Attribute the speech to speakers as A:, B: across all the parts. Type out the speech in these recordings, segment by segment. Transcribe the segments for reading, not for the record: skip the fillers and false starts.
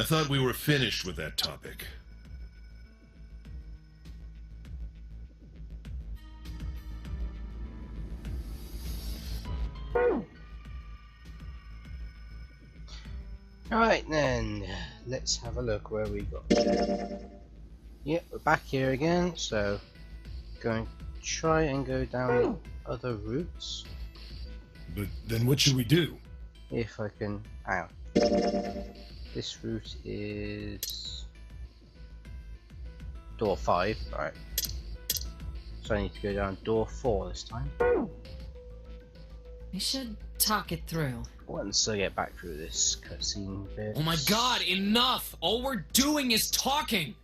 A: I thought we were finished with that topic.
B: Alright then, let's have a look where we got. Yep, we're back here again, so going to try and go down other routes.
C: But then what should we do?
B: If I can. Hang on. This route is door 5, right. So I need to go down door 4 this time.
D: We should talk it through.
B: Once I get back through this cutscene bit.
E: Oh my god, enough! All we're doing is talking!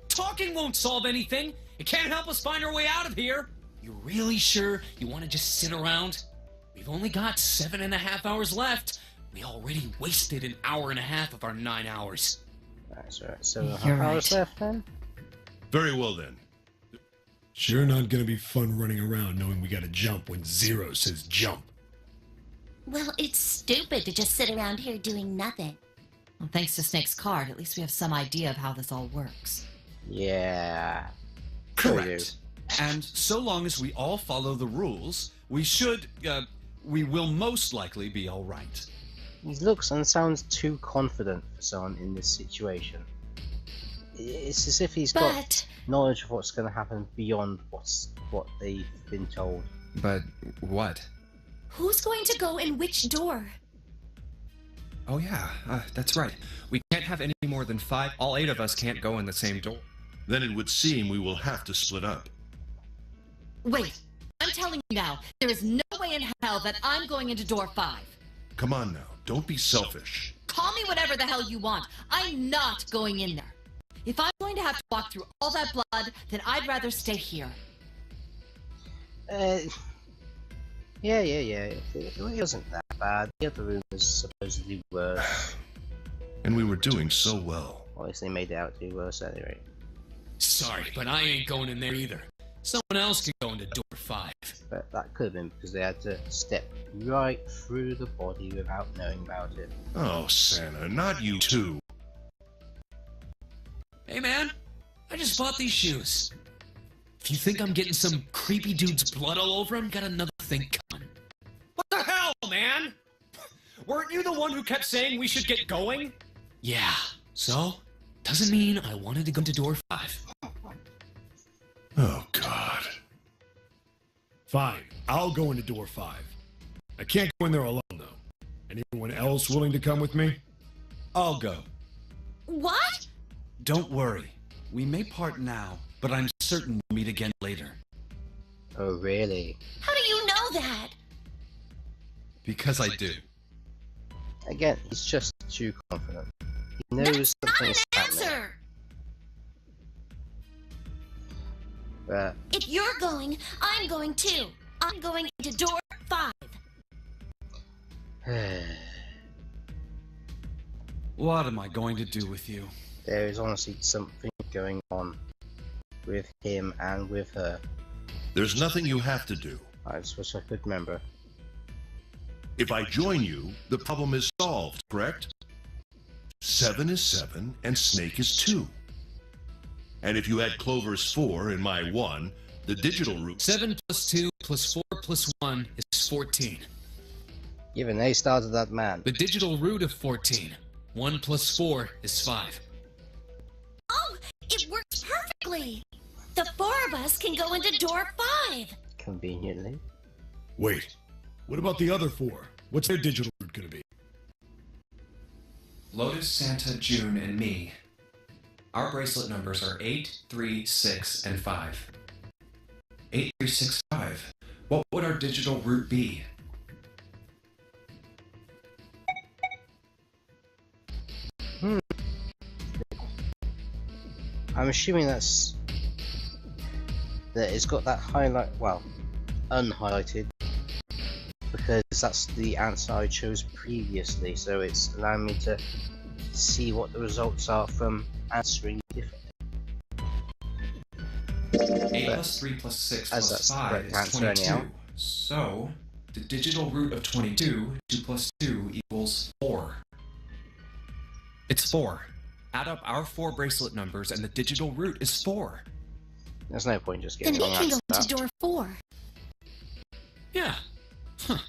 E: Talking won't solve anything! It can't help us find our way out of here! You're really sure you want to just sit around? We've only got 7.5 hours left. We already wasted an hour and a half of our 9 hours.
B: That's right, 7.5
D: You're
B: hours
D: right.
B: left then?
A: Very well then.
C: Sure not gonna be fun running around knowing we gotta jump when Zero says jump.
F: Well, it's stupid to just sit around here doing nothing.
D: Well, thanks to Snake's card, at least we have some idea of how this all works.
B: Yeah.
G: Correct. And so long as we all follow the rules, we will most likely be all right.
B: He looks and sounds too confident for someone in this situation. It's as if he's got
F: But
B: knowledge of what's going to happen beyond what they've been told.
H: But what?
F: who's going to go in which door?
H: Oh yeah, that's right. We can't have any more than 5. All 8 of us can't go in the same door.
A: Then it would seem we will have to split up.
D: Wait, I'm telling you now, there is no way in hell that I'm going into door 5.
A: Come on now, don't be selfish.
D: Call me whatever the hell you want. I'm not going in there. If I'm going to have to walk through all that blood, then I'd rather stay here.
B: Yeah. It wasn't that bad. The other room was supposedly worse.
A: And we were doing so well.
B: Or at least they made it out to be worse at any rate.
E: Sorry, but I ain't going in there either. Someone else can go into door 5.
B: But that could have been because they had to step right through the body without knowing about it.
A: Oh, Santa, not you too.
E: Hey man, I just bought these shoes. If you think I'm getting some creepy dude's blood all over them, got another thing coming. What the hell, man? Weren't you the one who kept saying we should get going? Yeah, so? Doesn't mean I wanted to go to door 5.
A: Oh, God.
C: Fine, I'll go into door 5. I can't go in there alone, though. Anyone else willing to come with me?
G: I'll go.
F: What?
G: Don't worry. We may part now, but I'm certain we'll meet again later.
B: Oh, really?
F: How do you know that?
G: Because I do.
B: Again, he's just too confident. He knows
F: That's not an
B: something's happening.
F: answer!
B: But
F: If you're going, I'm going too. I'm going into door 5.
G: What am I going to do with you?
B: there is honestly something going on with him and with her.
A: There's nothing you have to do.
B: I just wish I could remember.
A: If I join you, the problem is solved, correct? 7 is 7, and Snake is 2. And if you add Clover's 4 and my 1, the digital root...
E: 7 plus 2 plus 4 plus 1 is 14.
B: Give an A star to that man.
E: The digital root of 14. 1 plus 4 is 5.
F: Oh, it works perfectly. The 4 of us can go into door 5.
B: Conveniently.
C: Wait, what about the other 4? What's their digital root gonna be?
H: Lotus, Santa, June, and me. Our bracelet numbers are 8, 3, 6, and 5. 8, 3, 6, 5. What would our digital root be?
B: I'm assuming that it's got that highlight, well, unhighlighted, because that's the answer I chose previously, so it's allowing me to see what the results are from answering differently.
H: 8 plus 3 plus 6
B: as
H: plus
B: that's the
H: 5
B: correct
H: is
B: answer
H: 22.
B: anyhow.
H: So, the digital root of 22, 2 plus 2 equals 4. It's 4. Add up our 4 bracelet numbers and the digital root is 4.
B: There's no point just
F: Then
B: getting
F: we
B: wrong
F: can go
B: answer to
F: into
B: that.
F: door 4.
E: Yeah.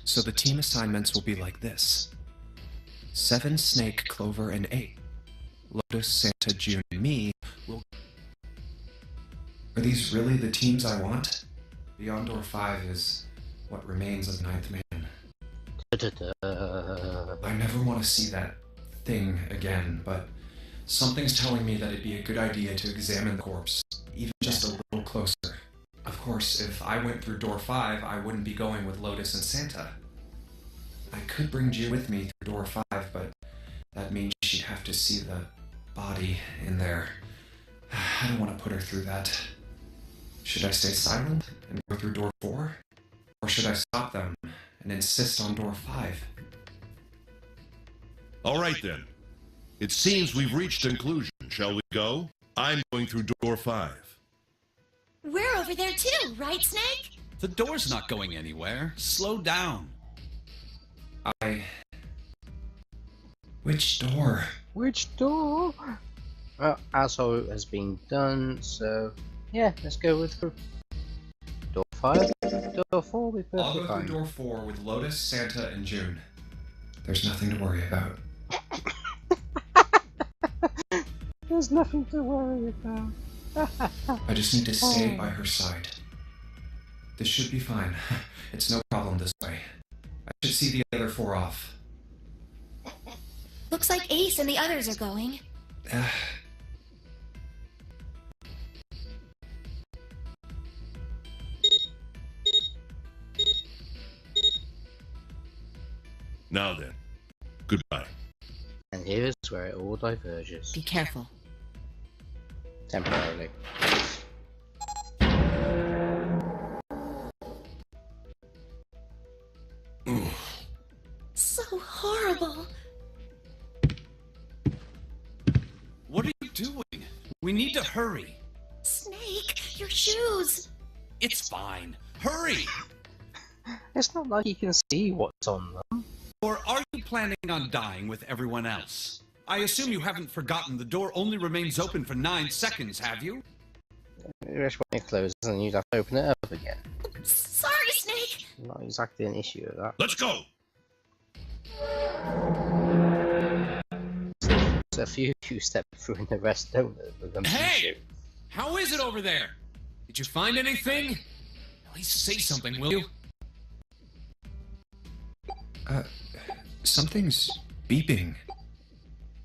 H: So the team assignments will be like this. 7, Snake, Clover, and 8. Lotus, Santa, June, and me will... Are these really the teams I want? Beyond door 5 is what remains of Ninth Man.
B: Da-da-da.
H: I never want to see that thing again, but something's telling me that it'd be a good idea to examine the corpse, even just a little closer. Of course, if I went through door 5, I wouldn't be going with Lotus and Santa. I could bring June with me through door 5, but that means she'd have to see the body in there. I don't want to put her through that. Should I stay silent and go through door 4? Or should I stop them and insist on door 5?
A: All right then. It seems we've reached a conclusion. Shall we go? I'm going through door 5.
F: We're over there too, right, Snake?
G: The door's not going anywhere. Slow down.
H: Which door?
B: Which door? Well, asshole has been done, so yeah, let's go with door 5. Door 4 will be
H: I'll
B: perfectly
H: go
B: fine.
H: through door 4 with Lotus, Santa, and June. There's nothing to worry about.
B: There's nothing to worry about.
H: I just need to stay by her side. This should be fine. It's no problem this way. I should see the other 4 off.
F: Looks like Ace and the others are going.
A: Now then, goodbye.
B: And here's where it all diverges.
D: Be careful.
B: Temporarily.
F: So horrible.
G: What are you doing? We need to hurry.
F: Snake, your shoes.
G: It's fine. Hurry!
B: It's not like you can see what's on them.
G: Or are you planning on dying with everyone else? I assume you haven't forgotten the door only remains open for 9 seconds, have you?
B: Just when it closes and you'd have to open it up again.
F: Sorry, Snake.
B: Not exactly an issue with that.
A: Let's go!
B: There's a few you step through and the rest don't.
E: Hey! How is it over there? Did you find anything? At least say something, will you?
H: Something's beeping.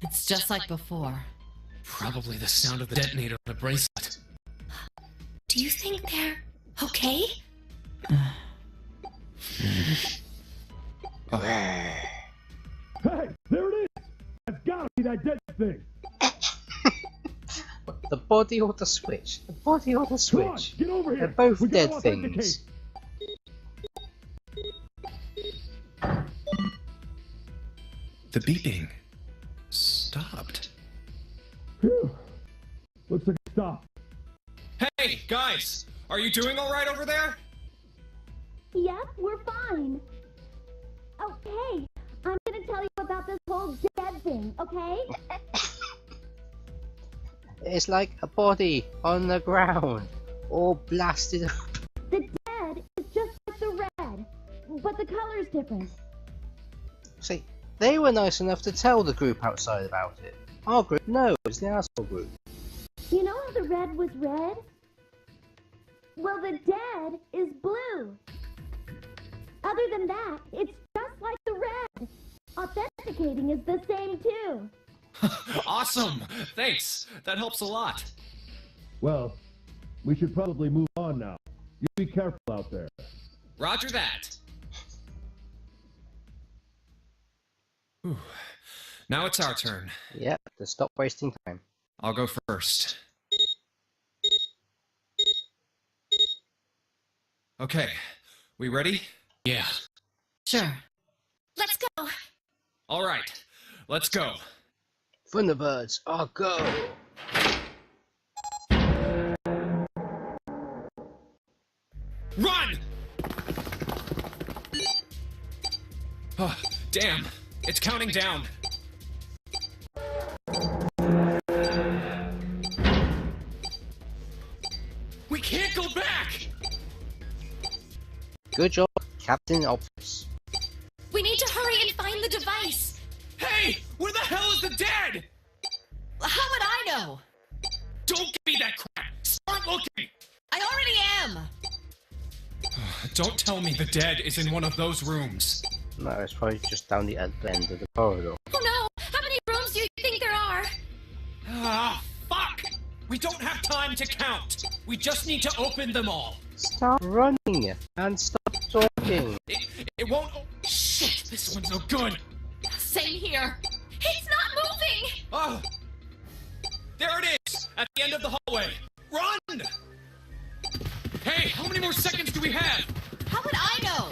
D: It's just like before.
E: Probably the sound of the detonator on the bracelet.
F: Do you think they're okay?
C: Hey, there it is! That's gotta be that dead thing!
B: The body or the switch? The body or the
C: Come on,
B: switch?
C: get over here!
B: They're both
C: We gotta
B: dead
C: authenticate.
B: things.
H: The beeping stopped.
C: Phew. Looks like it stopped.
E: Hey, guys! Are you doing alright over there?
I: Yep, we're fine. Oh, hey, I'm gonna tell you about this whole dead thing, okay?
B: It's like a body on the ground, all blasted up.
I: The dead is just like the red, but the color's different.
B: See, they were nice enough to tell the group outside about it. Our group knows, the asshole group.
I: You know how the red was red? Well, the dead is blue. Other than that, it's just like the red. Authenticating is the same too.
E: Awesome! Thanks! That helps a lot.
C: Well, we should probably move on now. You be careful out there.
E: Roger that.
H: Whew. Now it's our turn.
B: Yep, to stop wasting time.
H: I'll go first. Okay, we ready?
E: Yeah.
D: Sure.
F: Let's go.
E: Alright, let's go.
B: Thunderbirds, oh go!
E: Run! Oh, damn. It's counting down.
B: Good job, Captain Optimus.
F: We need to hurry and find the device.
E: Hey, where the hell is the dead?
D: How would I know?
E: Don't give me that crap. Start looking.
D: I already am.
H: Don't tell me the dead is in one of those rooms.
B: No, it's probably just down the end of the corridor.
F: Oh no! How many rooms do you think there are?
E: Ah, fuck! We don't have time to count. We just need to open them all.
B: Stop running and stop talking.
E: It won't. Oh, shit! This one's no good.
D: Same here.
F: It's not moving!
E: Oh, there it is at the end of the hallway. Run! Hey, how many more seconds do we have?
D: How would I know?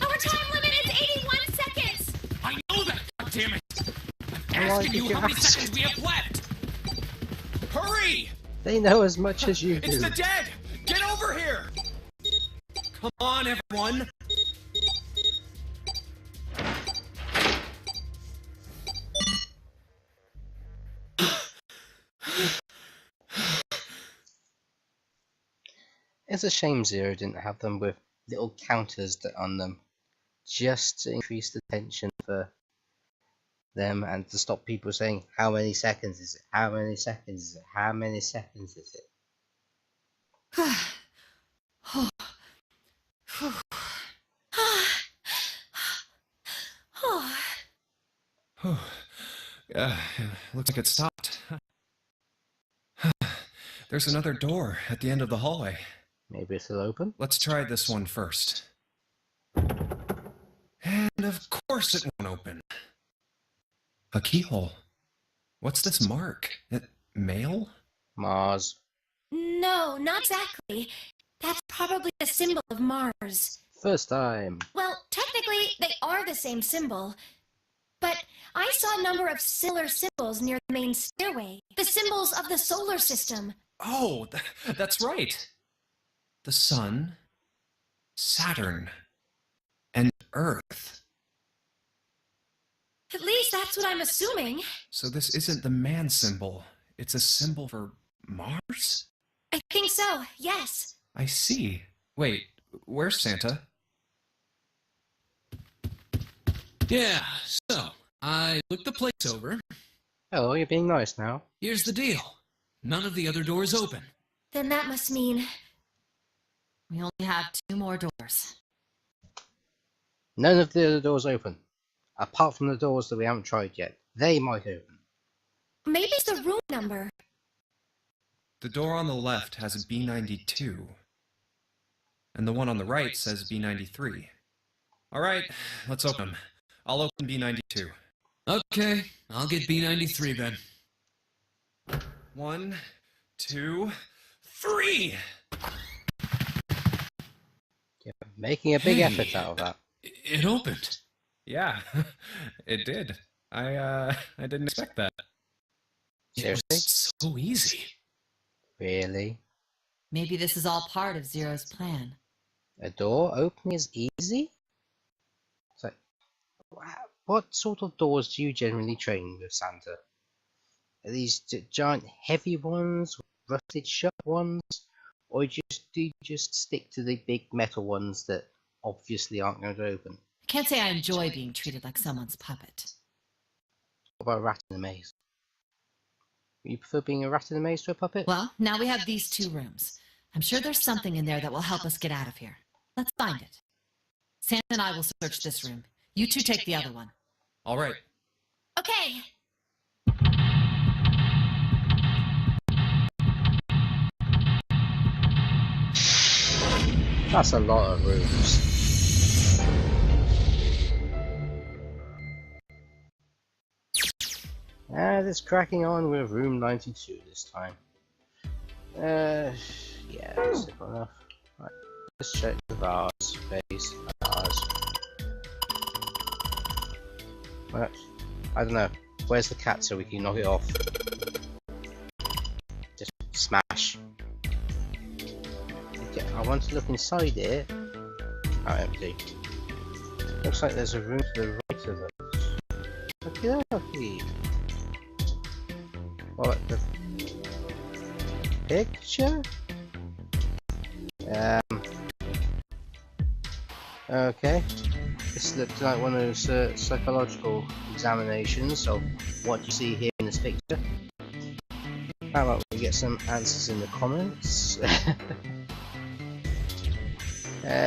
F: Our time limit is 81 seconds!
E: I know that. God damn it! I'm
B: Why
E: asking
B: did
E: you
B: you
E: how many
B: ask?
E: seconds we have left. Hurry!
B: They know as much as you
E: It's
B: do.
E: the dead! Get over here! Come on, everyone!
B: It's a shame Zero didn't have them with little counters on them, just to increase the tension for them and to stop people saying, how many seconds is it? How many seconds is it? How many seconds is it?
H: Looks like it stopped. There's another door at the end of the hallway.
B: Maybe it'll open?
H: Let's try this one first. And of course it won't open. A keyhole. What's this mark? Mail?
B: Mars.
F: No, not exactly. That's probably the symbol of Mars.
B: First time.
F: Well, technically, they are the same symbol. But I saw a number of similar symbols near the main stairway. The symbols of the solar system.
H: Oh, that's right. The Sun, Saturn, and Earth.
F: At least that's what I'm assuming.
H: So this isn't the man symbol. It's a symbol for Mars?
F: I think so, yes.
H: I see. Wait, where's Santa?
E: Yeah, so, I looked the place over.
B: Oh, you're being nice now.
E: Here's the deal. None of the other doors open.
F: Then that must mean...
D: We only have 2 more doors.
B: None of the other doors open. Apart from the doors that we haven't tried yet. They might open.
F: maybe it's the room number.
H: The door on the left has a B92. And the one on the right says B93. Alright, let's open them. I'll open B92.
E: Okay, I'll get B93 then.
H: 1, 2, 3!
B: You're making a big effort out of that.
E: It opened.
H: Yeah, it did. I didn't expect that.
B: Seriously?
E: It was so easy.
B: Really?
D: Maybe this is all part of Zero's plan.
B: A door opening is easy? So, what sort of doors do you generally train with, Santa? Are these giant heavy ones, rusted shut ones, or do you just stick to the big metal ones that obviously aren't going to open?
D: I can't say I enjoy being treated like someone's puppet.
B: What about a rat in a maze? You prefer being a rat in a maze to a puppet?
D: Well, now we have these 2 rooms. I'm sure there's something in there that will help us get out of here. Let's find it. Santa and I will search this room. You 2 take the other one.
H: Alright.
F: Okay.
B: That's a lot of rooms. And it's cracking on with room 92 this time. Yeah, simple enough. Right, let's check the vase, vase. Well, I don't know. Where's the cat so we can knock it off? Just smash. Okay, I want to look inside it. Oh, empty. Looks like there's a room to the right of us. Okie dokie. What, the picture? Okay. This looks like one of those psychological examinations of what you see here in this picture. How about we get some answers in the comments?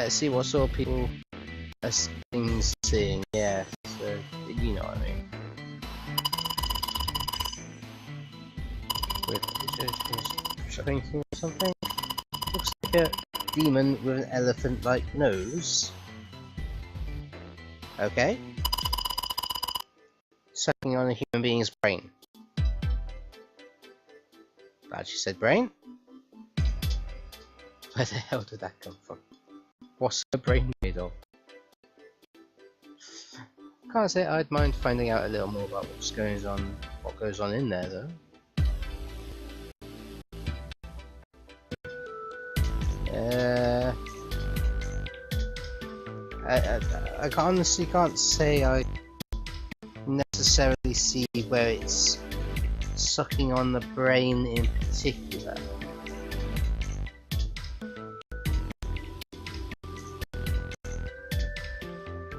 B: See what sort of people are seeing. Yeah, so you know what I mean. With shopping or something. Looks like a demon with an elephant-like nose. Okay. Sucking on a human being's brain. Glad she said brain. Where the hell did that come from? What's her brain made of? Can't say I'd mind finding out a little more about what goes on in there though. I honestly can't say I necessarily see where it's sucking on the brain in particular.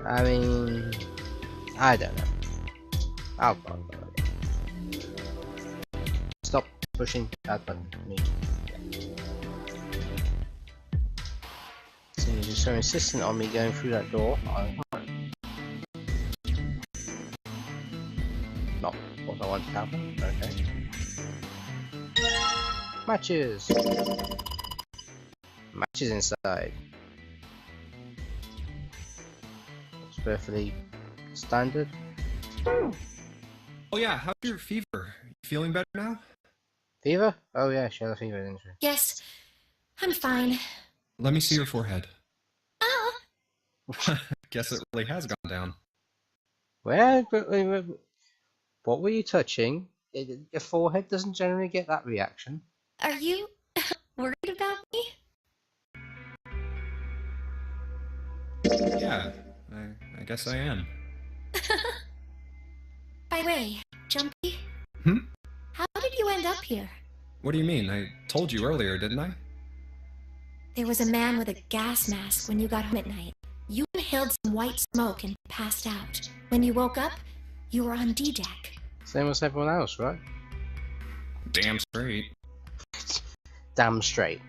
B: I mean, I don't know. I'll stop pushing that button for me. So you're so insistent on me going through that door. Not what I want to happen. Okay. Matches. Matches inside. It's perfectly standard.
H: Oh yeah, how's your fever? You feeling better now?
B: Fever? Oh yeah, she had a fever, didn't she?
F: Yes, I'm fine.
H: Let me see your forehead.
F: Oh,
H: Guess it really has gone down.
B: Where? What were you touching? Your forehead doesn't generally get that reaction.
F: are you worried about me?
H: Yeah, I guess I am.
F: By the way, Jumpy,
H: Hmm?
F: how did you end up here?
H: What do you mean? I told you earlier, didn't I?
F: There was a man with a gas mask when you got home at night. You inhaled some white smoke and passed out. When you woke up, you were on D-deck.
B: Same as everyone else, right?
H: Damn straight.
B: Damn straight.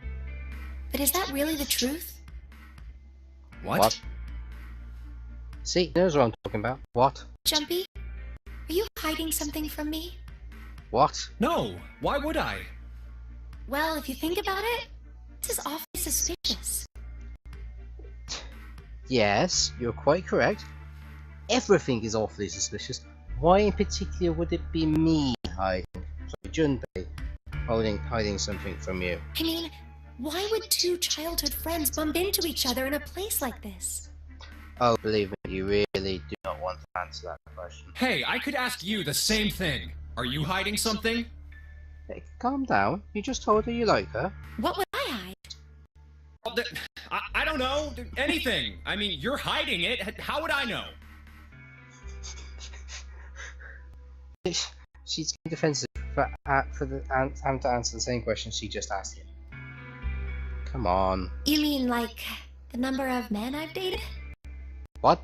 F: But is that really the truth?
H: What?
B: See, knows what I'm talking about. What?
F: Jumpy, are you hiding something from me?
B: What?
H: No, why would I?
F: Well, if you think about it, this is awfully suspicious.
B: Yes, you're quite correct. Everything is awfully suspicious. Why in particular would it be me hiding? Sorry, Junpei, hiding something from you?
F: I mean, why would two childhood friends bump into each other in a place like this?
B: Oh, believe me, you really do not want to answer that question.
E: Hey, I could ask you the same thing. Are you hiding something?
B: Hey, calm down. You just told her you like her.
F: What would I hide?
E: Well, I don't know. Anything. I mean, you're hiding it. How would I know?
B: She's getting defensive for having to answer the same question she just asked you. Come on.
F: You mean like the number of men I've dated?
B: What?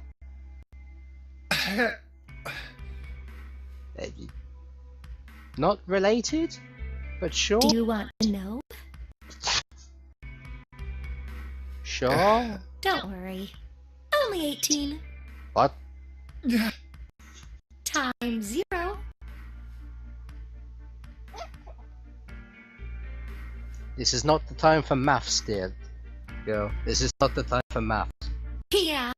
B: Not related? But sure.
F: Do you want to know?
B: Sure.
F: Don't worry. Only 18.
B: What?
F: Times 0.
B: This is not the time for maths, dear girl. This is not the time for maths.
F: Yeah,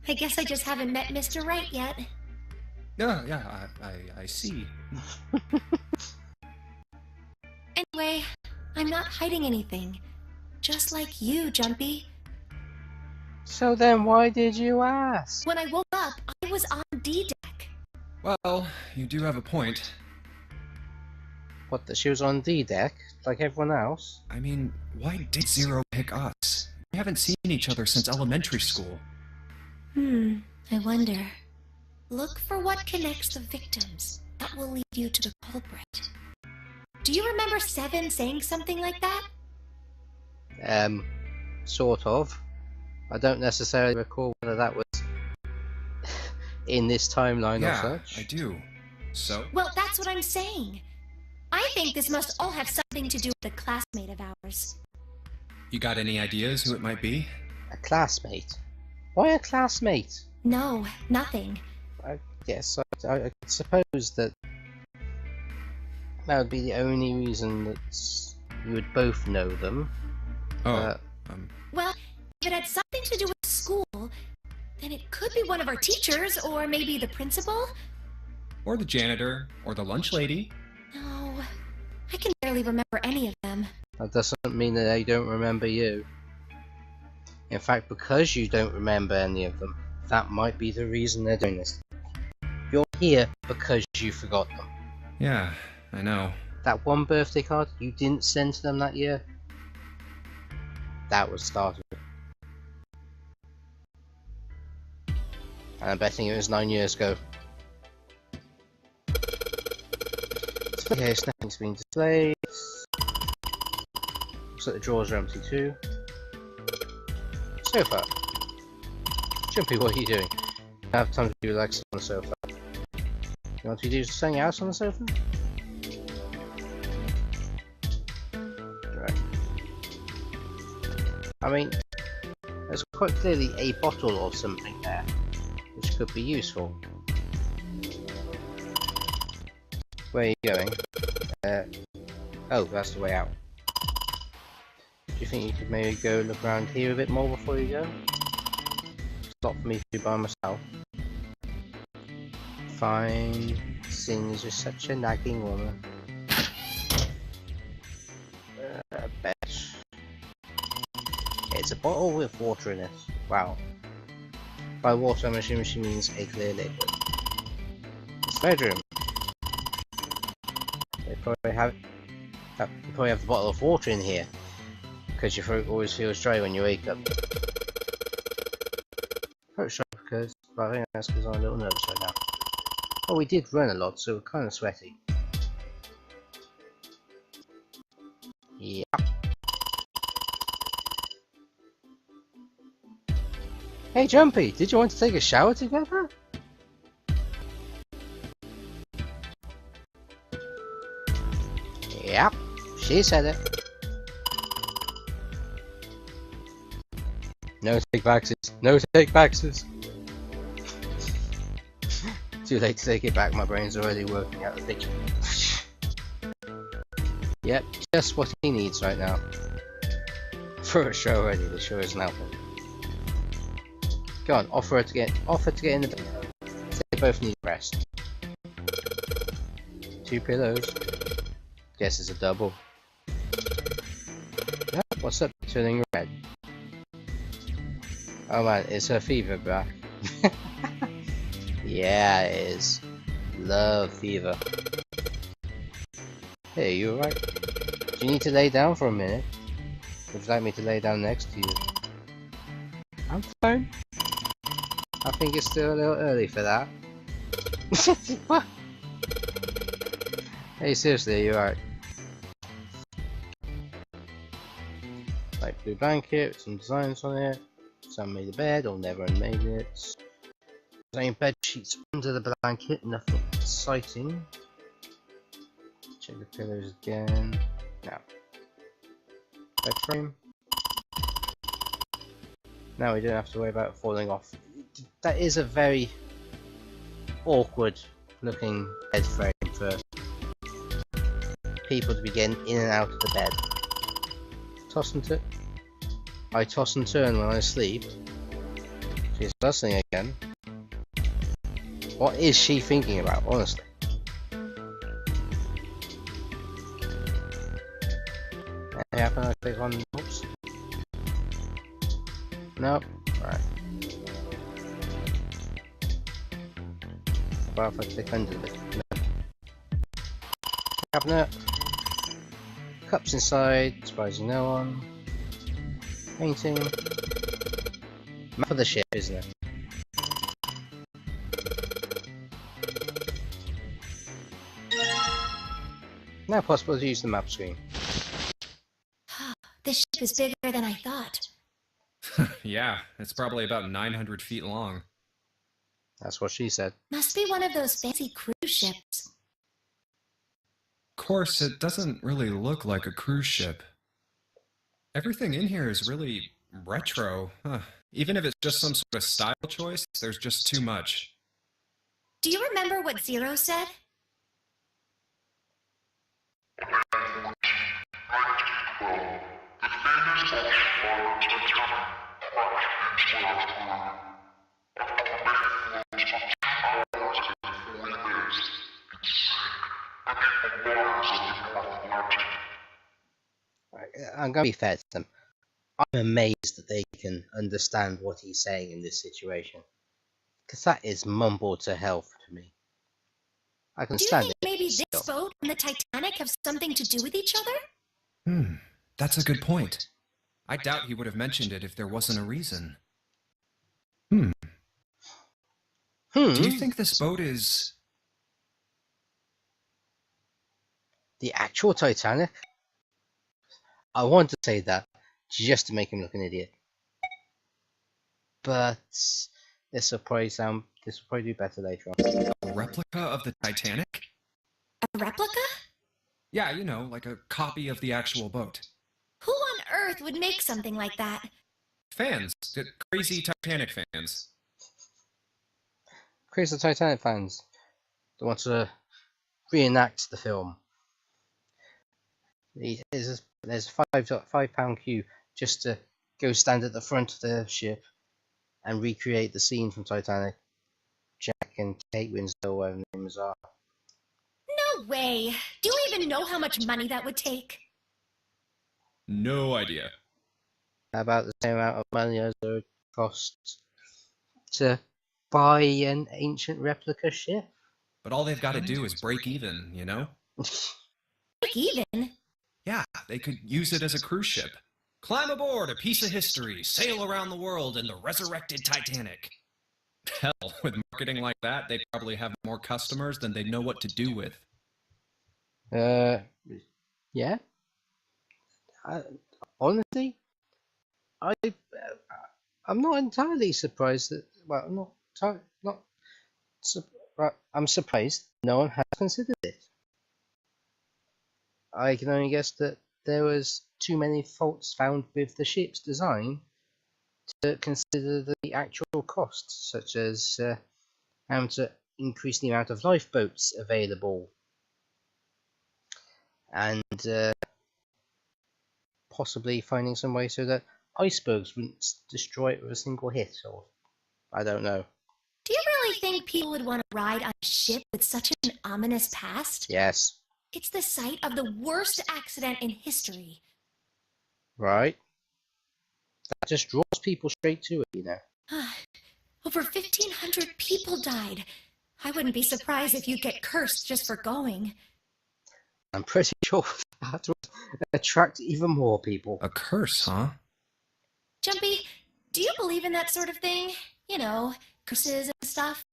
F: I guess I just haven't met Mr. Right yet.
H: Yeah, I see.
F: Anyway, I'm not hiding anything. Just like you, Jumpy.
B: So then why did you ask?
F: When I woke up, I was on D-deck.
H: Well, you do have a point.
B: What, that she was on D-deck, like everyone else?
H: I mean, why did Zero pick us? We haven't seen each other since elementary school.
F: I wonder. Look for what connects the victims. That will lead you to the culprit. Do you remember Seven saying something like that?
B: Sort of. I don't necessarily recall whether that was in this timeline or
H: Yeah,
B: such.
H: I do. So?
F: Well, that's what I'm saying. I think this must all have something to do with a classmate of ours.
H: You got any ideas who it might be?
B: A classmate? Why a classmate?
F: No, nothing.
B: I guess I suppose that would be the only reason that you would both know them.
H: Oh,
F: Well, if it had something to do with school, then it could be one of our teachers, or maybe the principal?
H: or the janitor, or the lunch lady.
F: No, I can barely remember any of them.
B: That doesn't mean that they don't remember you. In fact, because you don't remember any of them, that might be the reason they're doing this. You're here because you forgot them.
H: Yeah, I know.
B: That one birthday card you didn't send to them that year, that was started. And I'm betting it was 9 years ago. Okay, nothing's been displayed. Looks like the drawers are empty too. Sofa. Jumpy, what are you doing? I have time to be relaxed on the sofa. You want to do something else on the sofa? Right. I mean, there's quite clearly a bottle or something there, which could be useful. Where are you going? Oh, that's the way out. Do you think you could maybe go look around here a bit more before you go? It's not for me to do by myself. Fine, seeing as you're such a nagging woman. Bitch. It's a bottle with water in it. Wow. By water, I'm assuming she means a clear liquid. It's bedroom. They probably have the bottle of water in here, because your throat always feels dry when you wake up. Throat's dry because, well, I think that's because I'm a little nervous right now. Oh, we did run a lot, so we're kind of sweaty. Yeah. Hey Jumpy, did you want to take a shower together? Yep, she said it. No take backsies. No take backsies. Too late to take it back, my brain's already working out the picture. Yep, just what he needs right now. For a show already, the show isn't helping. Go on, offer to get in the bed. They both need rest. 2 pillows. Guess it's a double. Yeah, what's up? Turning red. Oh man, is her fever back? Yeah, it is. Love fever. Hey, you alright? Do you need to lay down for a minute? Would you like me to lay down next to you? I'm fine. I think it's still a little early for that. What? Hey, seriously, are you alright? Light blue blanket with some designs on it. Some made the bed, or never made it. Same bed sheets under the blanket, nothing exciting. Check the pillows again. Now, bed frame. Now we don't have to worry about falling off. That is a very awkward looking bed frame for people to be getting in and out of the bed. Toss and turn. I toss and turn when I sleep. She's listening again. What is she thinking about, honestly? Anything happen? I click on. Oops. Nope. Alright. What if I click under it? No. Cabinet. Cups inside, surprising no one. Painting. Map of the ship, isn't it? Now possible to use the map screen.
F: This ship is bigger than I thought.
H: Yeah, it's probably about 900 feet long.
B: That's what she said.
F: Must be one of those fancy cruise ships.
H: Of course, it doesn't really look like a cruise ship. Everything in here is really retro. Even if it's just some sort of style choice, there's just too much.
F: Do you remember what Zero said?
B: I'm going to be fair to them. I'm amazed that they can understand what he's saying in this situation. Because that is mumbled to hell to me. I can
F: Do you
B: stand
F: think
B: it.
F: maybe
B: still.
F: this boat and the Titanic have something to do with each other?
H: That's a good point. I doubt he would have mentioned it if there wasn't a reason. Do you think this boat is...
B: The actual Titanic? I want to say that just to make him look an idiot. But this will probably do better later on.
H: a replica of the Titanic?
F: A replica?
H: Yeah, you know, like a copy of the actual boat.
F: Who on earth would make something like that?
H: Fans. Crazy Titanic fans.
B: Crazy Titanic fans that want to reenact the film. There's a £5 queue just to go stand at the front of the ship and recreate the scene from Titanic. Jack and Kate Winslow, whatever their names are.
F: No way! Do you even know how much money that would take?
H: No idea.
B: About the same amount of money as it costs to buy an ancient replica ship.
H: But all they've got to do is break even, you know?
F: Break even?
H: Yeah, they could use it as a cruise ship. Climb aboard a piece of history, sail around the world in the resurrected Titanic. Hell, with marketing like that, they'd probably have more customers than they'd know what to do with.
B: Yeah. Honestly, I'm not entirely surprised that. Well, I'm surprised no one has considered it. I can only guess that there was too many faults found with the ship's design to consider the actual costs, such as having to increase the amount of lifeboats available and possibly finding some way so that icebergs wouldn't destroy it with a single hit, or I don't know.
F: Do you really think people would want to ride on a ship with such an ominous past?
B: Yes.
F: It's the site of the worst accident in history.
B: Right. That just draws people straight to it, you know.
F: Over 1,500 people died. I wouldn't be surprised if you get cursed just for going.
B: I'm pretty sure that would attract even more people.
H: A curse, huh?
F: Jumpy, do you believe in that sort of thing? You know, curses and stuff?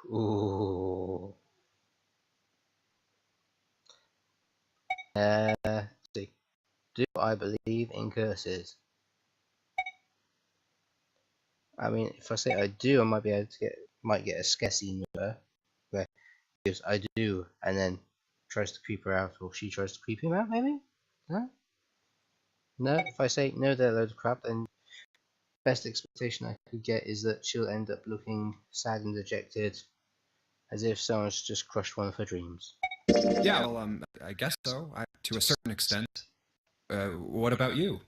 B: Ooh. See. Do I believe in curses? I mean, if I say I do, I might be able to get a sketchy number where he goes, I do, and then tries to creep her out, or she tries to creep him out, maybe? No? No, if I say no, they're a load of crap, then best expectation I could get is that she'll end up looking sad and dejected, as if someone's just crushed one of her dreams.
H: Yeah, well, I guess so, to a certain extent. What about you?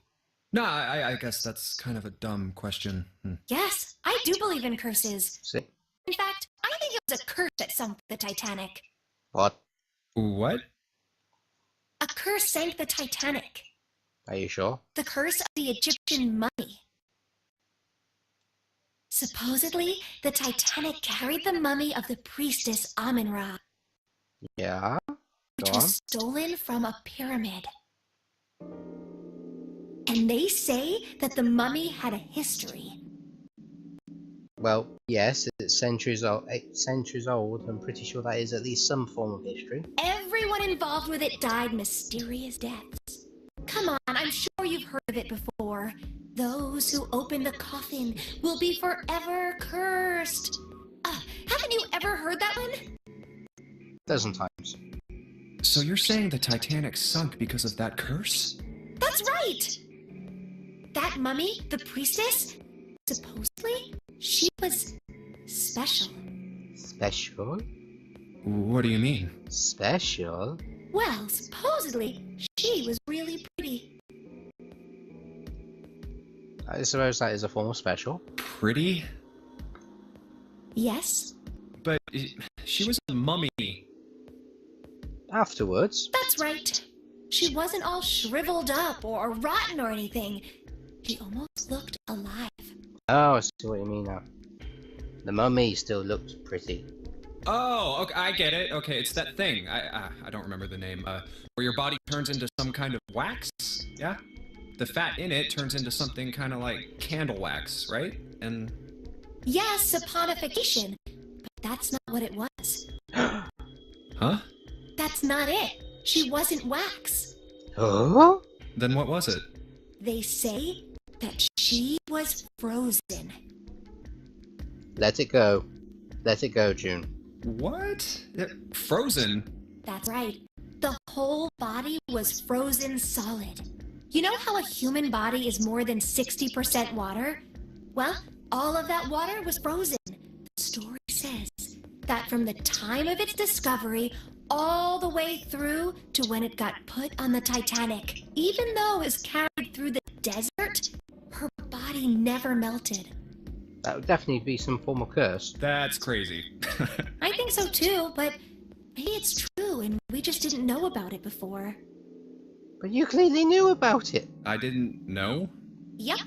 H: No, I guess that's kind of a dumb question.
F: Yes, I do believe in curses.
B: See?
F: In fact, I think it was a curse that sunk the Titanic.
B: What?
H: What?
F: A curse sank the Titanic.
B: Are you sure?
F: The curse of the Egyptian mummy. Supposedly, the Titanic carried the mummy of the priestess Amun-Ra,
B: Yeah?
F: which
B: Go on.
F: was stolen from a pyramid. And they say that the mummy had a history.
B: Well, yes, it's centuries old. 8 centuries old. I'm pretty sure that is at least some form of history.
F: Everyone involved with it died mysterious deaths. Come on, I'm sure sure you've heard of it before. Those who open the coffin will be forever cursed. Haven't you ever heard that one?
B: Dozen times.
H: So you're saying the Titanic sunk because of that curse?
F: That's right! That mummy, the priestess, supposedly, she was special.
B: Special?
H: What do you mean?
B: Special?
F: Well, supposedly, she was really pretty.
B: I suppose that is a form of special.
H: Pretty?
F: Yes,
H: But she was a mummy.
B: Afterwards,
F: that's right. She wasn't all shriveled up or rotten or anything. She almost looked alive.
B: oh, I see what you mean now. The mummy still looked pretty.
H: Oh, okay, I get it. Okay, it's that thing. I don't remember the name. Where your body turns into some kind of wax? Yeah? The fat in it turns into something kind of like candle wax, right? And...
F: Yes, saponification. But that's not what it was.
H: Huh?
F: That's not it. She wasn't wax.
B: Oh?
H: Then what was it?
F: They say that she was frozen.
B: Let it go. Let it go, June.
H: What? Frozen?
F: That's right. The whole body was frozen solid. You know how a human body is more than 60% water? Well, all of that water was frozen. The story says that from the time of its discovery all the way through to when it got put on the Titanic, even though it was carried through the desert, her body never melted.
B: That would definitely be some form of curse.
H: That's crazy.
F: I think so too, but maybe it's true and we just didn't know about it before.
B: But you clearly knew about it.
H: I didn't know?
F: Yup.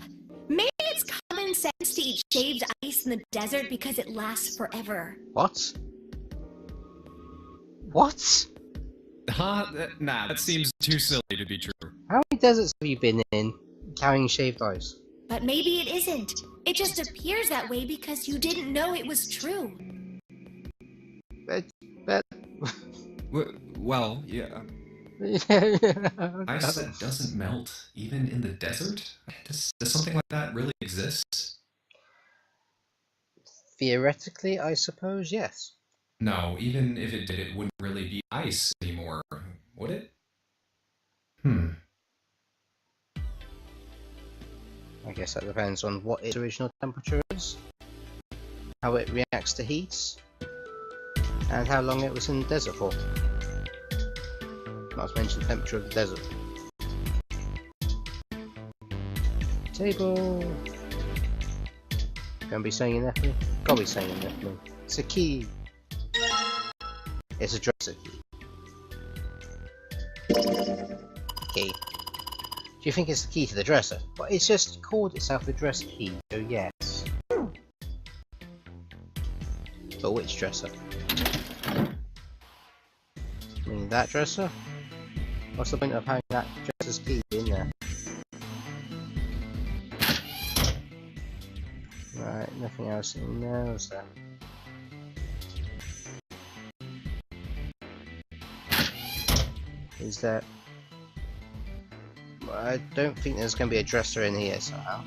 F: Maybe it's common sense to eat shaved ice in the desert because it lasts forever.
B: What? What?
H: Huh? Nah, that seems too silly to be true.
B: How many deserts have you been in carrying shaved ice?
F: But maybe it isn't. It just appears that way because you didn't know it was true.
B: But...
H: Well, yeah. Ice that doesn't melt, even in the desert? Does something like that really exist?
B: Theoretically, I suppose, yes.
H: No, even if it did, it wouldn't really be ice anymore, would it?
B: I guess that depends on what its original temperature is, how it reacts to heat, and how long it was in the desert for. Not to mention the temperature of the desert. Table. Gonna be saying in there for me? Gotta be saying in there for me. It's a key. It's a dresser key. Key. Do you think it's the key to the dresser? But it's just called itself the dresser key, so yes. But which dresser? I mean that dresser? What's the point of having that dresser's key in there? Right, nothing else in there, is there? Is there... I don't think there's going to be a dresser in here somehow.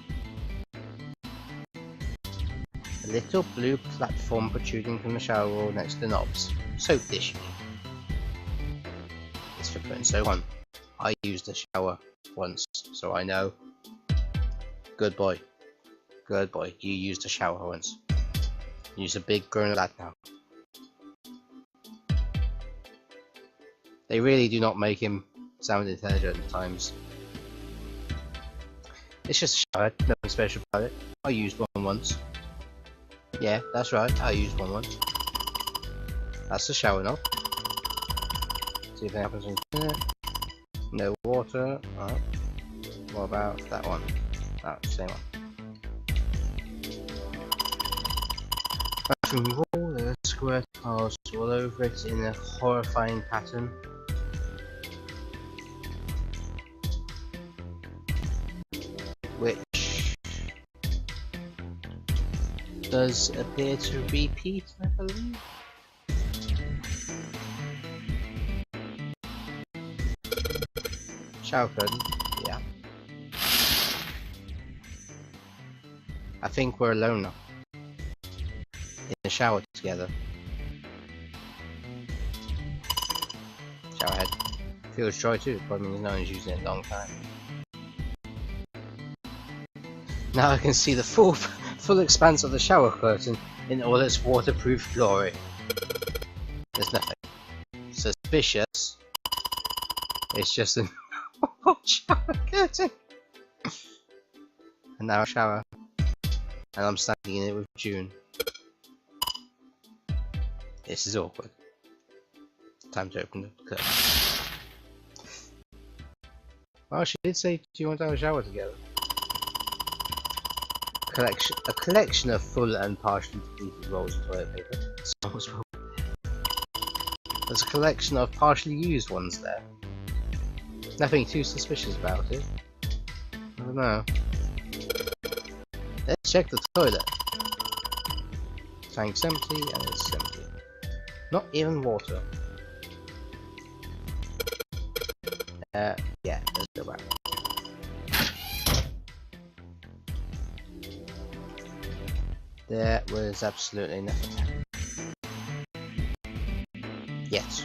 B: A little blue platform protruding from the shower wall next to the knobs. Soap dish. It's for putting soap on. I used a shower once, so I know. Good boy. Good boy. You used a shower once. You're a big grown lad now. They really do not make him sound intelligent at times. It's just a shower, nothing special about it. I used one once. Yeah, that's right, I used one once. That's the shower knob. See if it happens in there. No water. Alright. What about that one? Oh, same one. Bathroom wall, there are square tiles all over it in a horrifying pattern. Which does appear to repeat, I believe. Shower curtain, yeah. I think we're alone now. In the shower together. Shower head. Feels dry too, probably means no one's using it in a long time. Now I can see the full expanse of the shower curtain in all its waterproof glory. There's nothing suspicious. It's just a shower curtain. And now a shower. And I'm standing in it with June. This is awkward. Time to open the curtain. Well, she did say, do you want to have a shower together? A collection of full and partially depleted rolls of toilet paper. So what's wrong? There's a collection of partially used ones there. Nothing too suspicious about it. I don't know. Let's check the toilet. Tank's empty and it's empty. Not even water. Yeah, let's go back. There was absolutely nothing. Yes.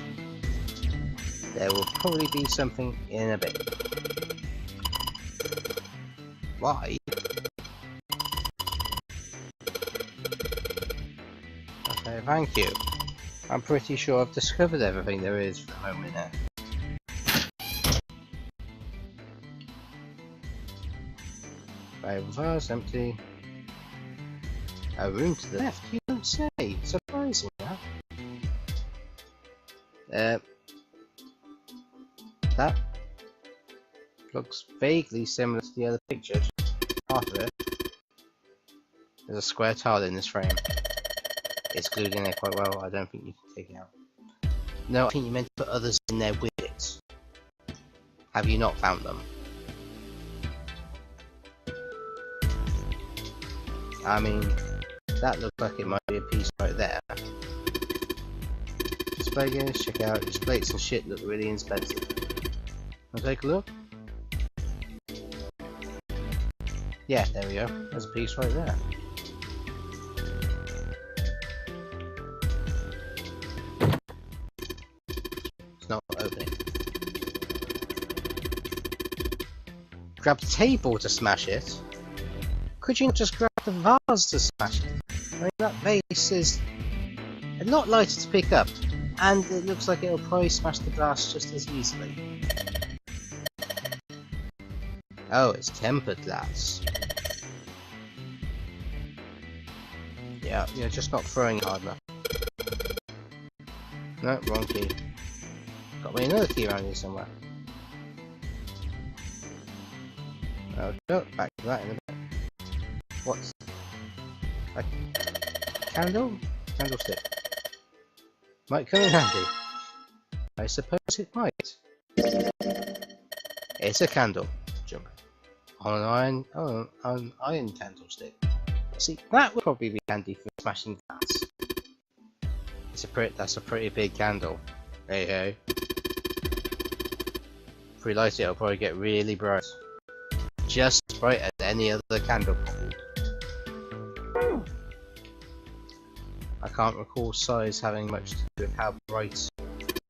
B: There will probably be something in a bit. Why? Okay, thank you. I'm pretty sure I've discovered everything there is for the moment now. Right, vase empty. A room to the left, you don't say. Surprising, huh? That looks vaguely similar to the other picture. Half of it. There's a square tile in this frame. It's glued in there quite well. I don't think you can take it out. No, I think you meant to put others in there with it. Have you not found them? I mean, that looks like it might be a piece right there. Display games, check out. These plates and shit look really expensive. Wanna take a look? Yeah, there we go. There's a piece right there. It's not opening. Grab the table to smash it. Could you not just grab the vase to smash it? I mean, that vase is a lot lighter to pick up, and it looks like it'll probably smash the glass just as easily. Oh, it's tempered glass. Yeah, you're just not throwing it hard enough. No, wrong key. Got me another key around here somewhere. Oh, go back to that in a bit. What's a candle? Candlestick. Might come in handy. I suppose it might. It's a candle. Jump. On an iron candlestick. See, that would probably be handy for smashing glass. That's a pretty big candle. Hey hey. If we light it, it'll probably get really bright. Just as bright as any other candle. I can't recall size having much to do with how bright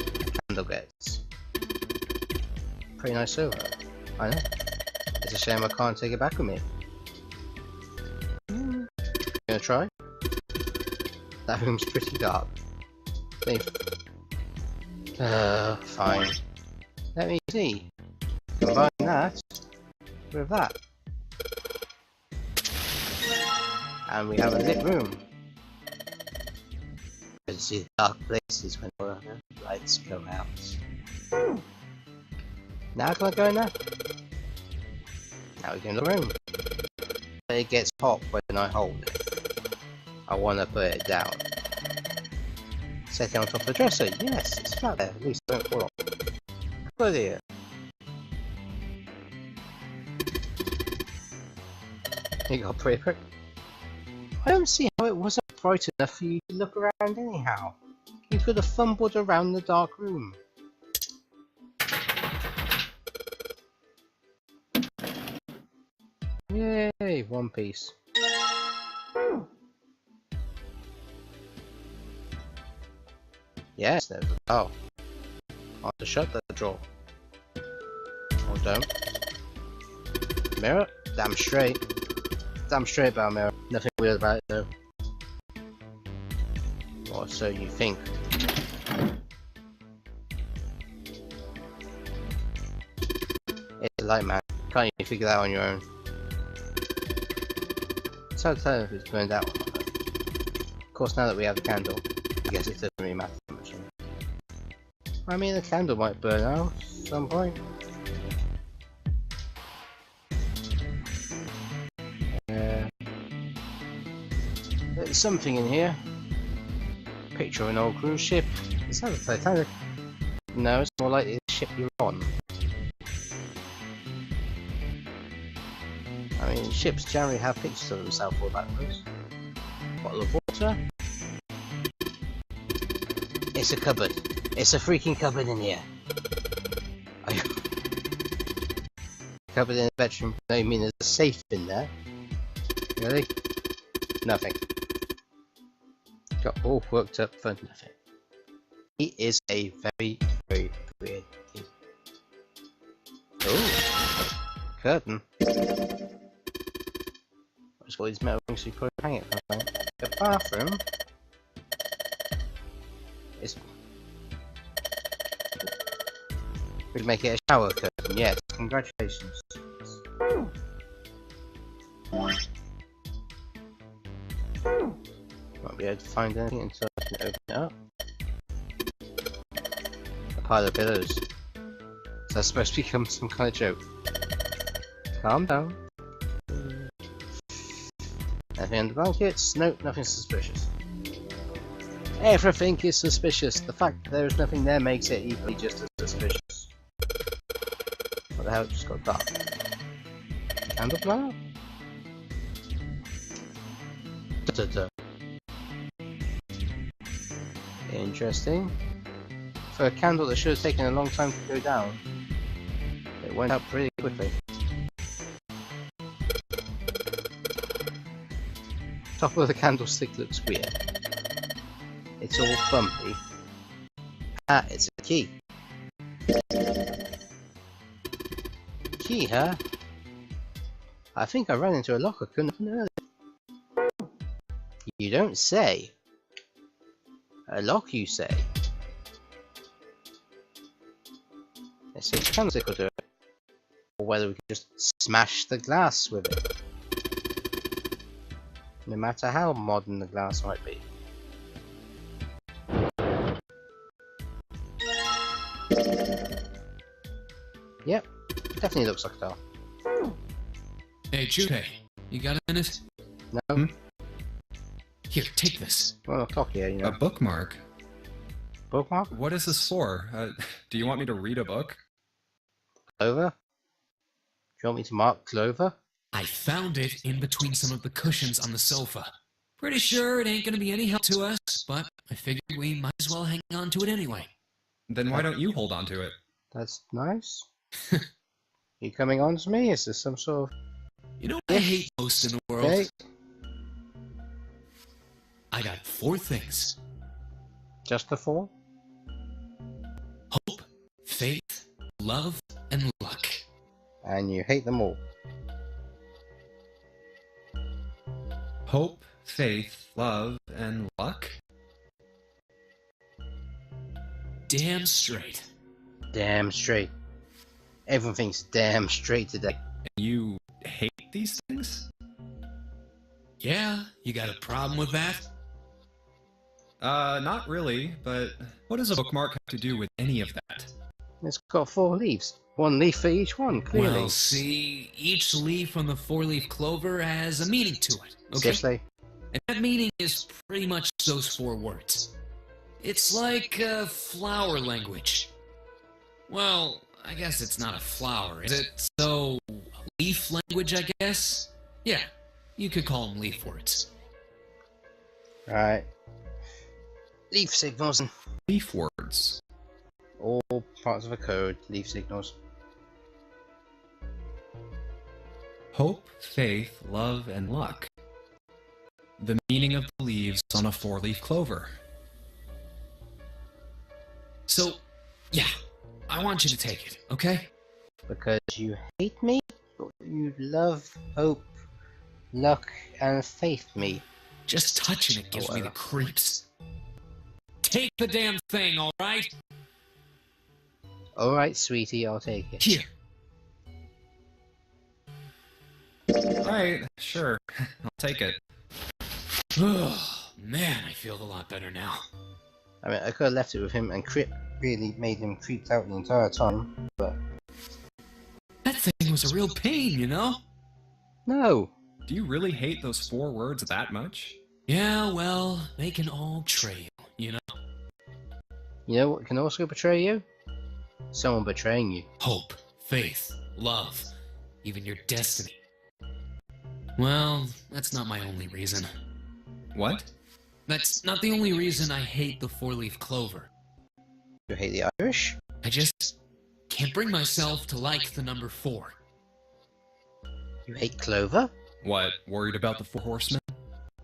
B: a candle gets. Pretty nice silver. I know. It's a shame I can't take it back with me. Gonna try? That room's pretty dark. Fine. Let me see. Combine that with that. And we have a lit room. You can see the dark places when the lights go out. Now can I go in there? Now we go in the room. But it gets hot when I hold it. I want to put it down. Set it on top of the dresser. Yes, it's flat there. At least it won't fall off. Good idea. You got pretty quick. I don't see how it wasn't bright enough for you to look around anyhow. You could have fumbled around the dark room. Yay, one piece. Yes, there's a bell. I have to shut the drawer. Or don't. Mirror? Damn straight. Damn straight about mirror. Nothing weird about it though. Or so you think. It's a light, man. Can't even figure that out on your own. It's hard to tell if it's burned out or not. Of course, now that we have the candle, I guess it doesn't really matter that much. I mean, the candle might burn out at some point. There's something in here. Picture of an old cruise ship. Is that the Titanic? No, it's more likely the ship you're on. I mean, ships generally have pictures of themselves all backwards. Bottle of water. It's a cupboard. It's a freaking cupboard in here. Cupboard in the bedroom. No, you mean there's a safe in there? Really? Nothing. Got all worked up for nothing. He is a very, very weird kid. Oh, curtain. What's all these metal things you put hang it from something? The bathroom. It's. We'd make it a shower curtain. Yes, congratulations. Won't be able to find anything until I can open it up. A pile of pillows. Is that supposed to become some kind of joke? Calm down. Nothing under blankets? Nope, nothing suspicious. Everything is suspicious. The fact that there is nothing there makes it equally just as suspicious. What the hell? It just got dark. Candle blower? Da-da-da. Interesting. For a candle that should have taken a long time to go down, it went up pretty quickly. Top of the candlestick looks weird. It's all bumpy. Ah, it's a key. Key, huh? I think I ran into a lock I couldn't open earlier. You don't say. A lock, you say? Let's see if the candlestick will do it. Or whether we can just smash the glass with it. No matter how modern the glass might be. Yep, definitely looks like a doll.
E: Hey, Junpei, you got a minute?
B: No?
E: Here, take this.
B: Well, a clock here, you know.
H: A bookmark?
B: Bookmark?
H: What is this for? Do you want me to read a book?
B: Clover? Do you want me to mark Clover?
E: I found it in between some of the cushions on the sofa. Pretty sure it ain't gonna be any help to us, but I figured we might as well hang on to it anyway.
H: Then why don't you hold on to it?
B: That's nice. You coming on to me? Is this some sort of...
E: You know what I hate most in the world?
B: Okay.
E: I got 4 things.
B: Just the 4?
E: Hope, faith, love, and luck.
B: And you hate them all.
H: Hope, faith, love, and luck?
E: Damn straight.
B: Damn straight. Everyone thinks damn straight today.
H: And you hate these things?
E: Yeah, you got a problem with that?
H: Not really, but what does a bookmark have to do with any of that?
B: It's got 4 leaves. 1 leaf for each one, clearly.
E: Well, see, each leaf from the 4-leaf clover has a meaning to it, okay?
B: Seriously?
E: And that meaning is pretty much those 4 words. It's like a flower language. Well, I guess it's not a flower, is it? So, leaf language, I guess? Yeah, you could call them leaf words.
B: Right. Leaf signals.
H: Leaf words.
B: All parts of a code, leaf signals.
H: Hope, faith, love, and luck. The meaning of the leaves on a 4-leaf clover.
E: So, yeah, I want you to take it, okay?
B: Because you hate me? Or you love, hope, luck, and faith me?
E: Just touching it gives me the
B: well.
E: creeps. Take the damn thing, alright?
B: Alright, sweetie, I'll take it.
E: Here.
H: Alright, sure. I'll take it.
E: Oh, man, I feel a lot better now.
B: I mean, I could have left it with him and really made him creeped out the entire time, but...
E: That thing was a real pain, you know?
B: No!
H: Do you really hate those 4 words that much?
E: Yeah, well, they can all betray you know?
B: You know what can also betray you? Someone betraying you.
E: Hope, faith, love, even your destiny. Well, that's not my only reason.
H: What?
E: That's not the only reason I hate the 4-leaf clover.
B: You hate the Irish?
E: I just can't bring myself to like the number 4.
B: You hate clover?
H: What, worried about the 4 horsemen?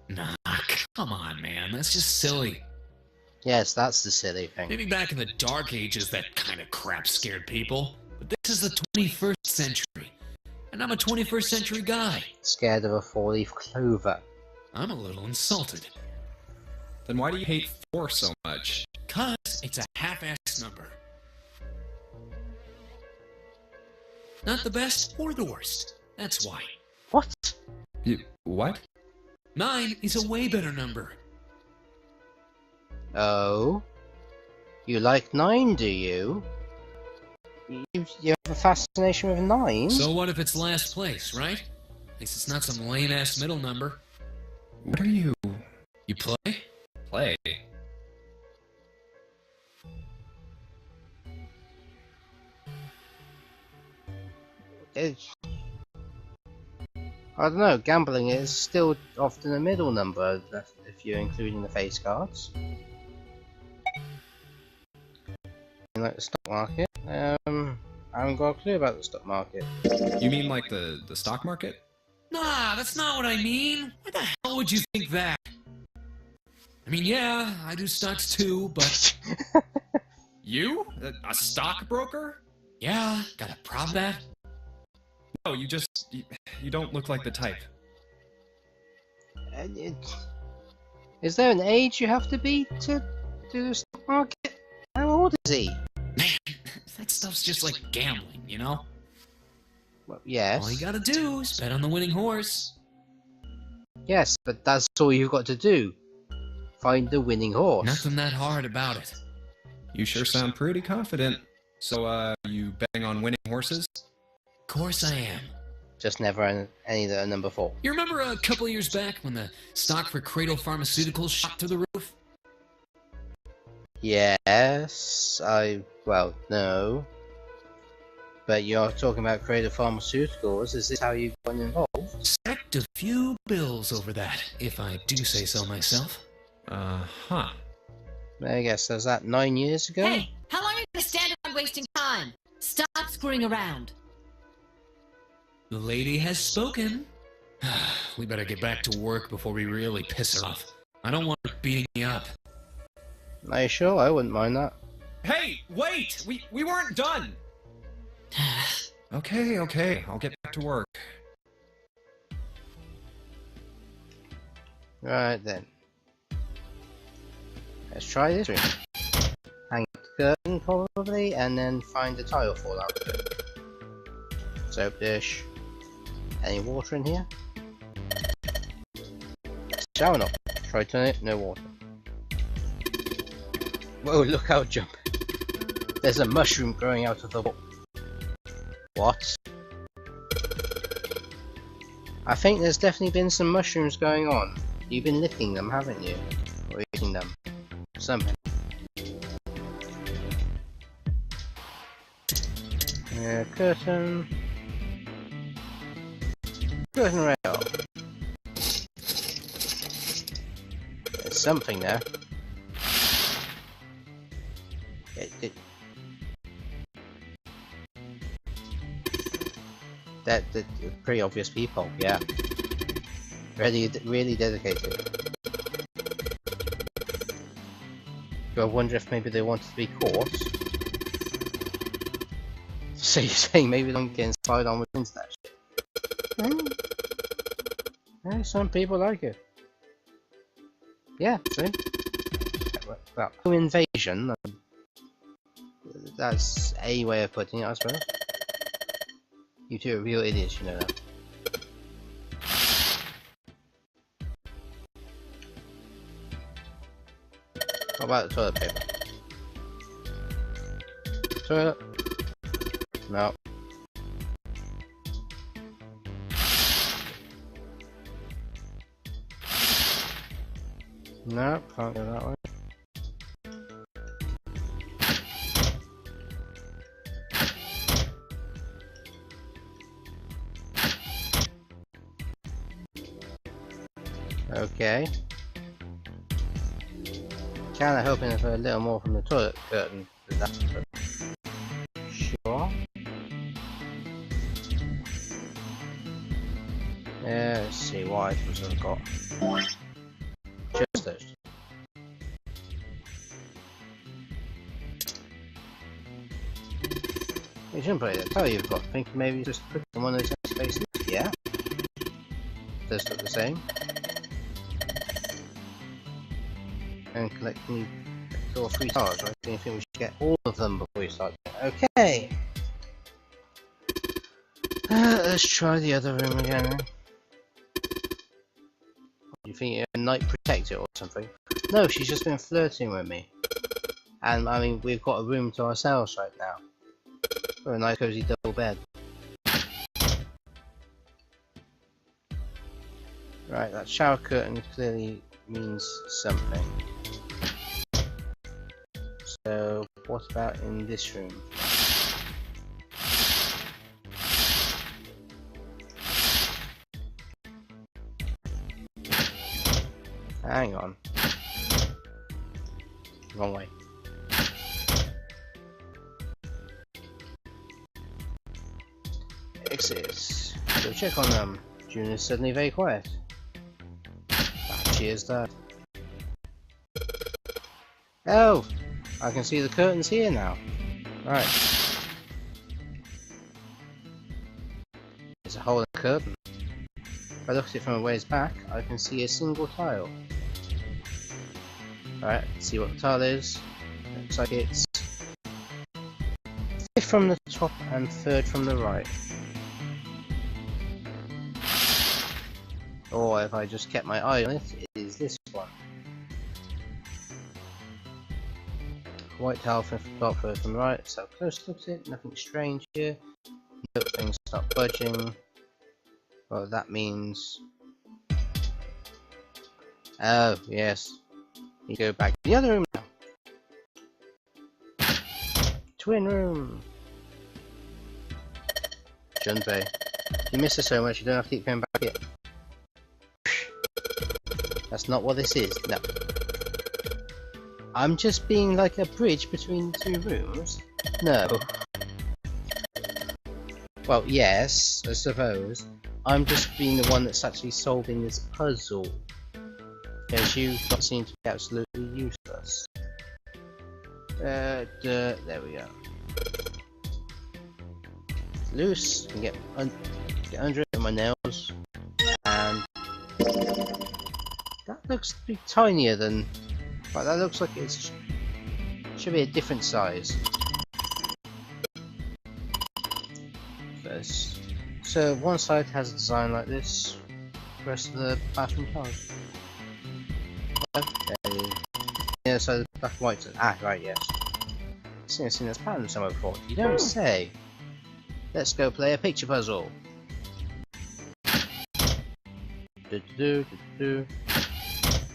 E: Nah, come on, man, that's just silly.
B: Yes, that's the silly thing.
E: Maybe back in the Dark Ages that kind of crap scared people, but this is the 21st century, and I'm a 21st century guy.
B: Scared of a 4-leaf clover.
E: I'm a little insulted.
H: Then why do you hate 4 so much?
E: 'Cause it's a half-ass number. Not the best or the worst. That's why.
B: What?
H: You... what?
E: 9 is a way better number.
B: Oh? You like 9, do you? You have a fascination with 9?
E: So what if it's last place, right? At least it's not some lame-ass middle number.
H: What are you...
E: You play?
H: play?
B: I don't know, gambling is still often a middle number if you're including the face cards. Like the stock market, I haven't got a clue about the stock market.
H: You mean like the stock market?
E: Nah, that's not what I mean. Why the hell would you think that? I mean, yeah, I do stocks too, but...
H: You? A stockbroker?
E: Yeah, got a problem with that?
H: No, you don't look like the type.
B: Is there an age you have to be to do the stock market? How old is he?
E: Man, that stuff's just like gambling, you know?
B: Well, yes.
E: All you gotta do is bet on the winning horse.
B: Yes, but that's all you've got to do. Find the winning horse.
E: Nothing that hard about it.
H: You sure sound pretty confident. So, you betting on winning horses?
E: Of course I am.
B: Just never any that are number 4.
E: You remember a couple years back when the stock for Cradle Pharmaceuticals shot through the roof?
B: Yes, well, no. But you're talking about Creative Pharmaceuticals, is this how you got involved?
E: Stacked a few bills over that, if I do say so myself.
H: Uh-huh.
B: I guess, was that 9 years ago?
D: Hey, how long are you gonna stand around wasting time? Stop screwing around.
E: The lady has spoken. We better get back to work before we really piss her off. I don't want her beating me up.
B: Are you sure? I wouldn't mind that.
G: Hey, wait! We weren't done!
H: Okay, I'll get back to work.
B: Right then. Let's try this room. Hang up the curtain probably, and then find the tile fall out. Soap dish. Any water in here? Shower knob. Try to turn it, no water. Whoa, look out, jump. There's a mushroom growing out of the wall. What? I think there's definitely been some mushrooms going on. You've been licking them, haven't you? Or eating them. Something. Curtain. Curtain rail. There's something there. They're pretty obvious people, yeah. Really dedicated. I wonder if maybe they wanted to be caught. So you're saying maybe they don't get spied on with that shit? Yeah, some people like it. Yeah, see? Well, home invasion. That's a way of putting it, I suppose. You two are real idiots, you know that. What about the toilet paper? Toilet? No. No, can't go that way. Okay. Kinda hoping for a little more from the toilet curtain with that, but sure. Yeah, let's see what items I've got. Just those. You shouldn't put it there. Tell you you've got. Think maybe just put in one of those spaces. Yeah. Does look the same. And collect me 2 or 3 stars, right? Do you think we should get all of them before we start? Okay. Let's try the other room again. Then. Do you think you're a night protector or something? No, she's just been flirting with me. And I mean, we've got a room to ourselves right now. Or a nice cozy double bed. Right, that shower curtain clearly means something. So, what about in this room? Hang on. Wrong way. Exits. Go check on them. June is suddenly very quiet. Cheers, Dad. Oh! I can see the curtains here now. Right. There's a hole in the curtain. If I look at it from a ways back, I can see a single tile. Alright, let's see what the tile is. Looks like it's 5th from the top and 3rd from the right. Or if I just kept my eye on it, it is this one. White tile from the top, 3rd from the right. So close look at it, nothing strange here. Nope, things start budging. Well, that means... Oh, yes. You go back to the other room now. Twin room. Junpei. You miss her so much, you don't have to keep going back here. That's not what this is, no. I'm just being like a bridge between the 2 rooms? No. Well, yes, I suppose. I'm just being the one that's actually solving this puzzle. Because you don't seem to be absolutely useless. There we go. Loose, and get under it with my nails. And that looks to be tinier than... But that looks like it should be a different size. So one side has a design like this, the rest of the bathroom tiles. Okay. Yeah, so the black and white. Ah, right, yes. I've seen this pattern somewhere before. You don't say. Let's go play a picture puzzle.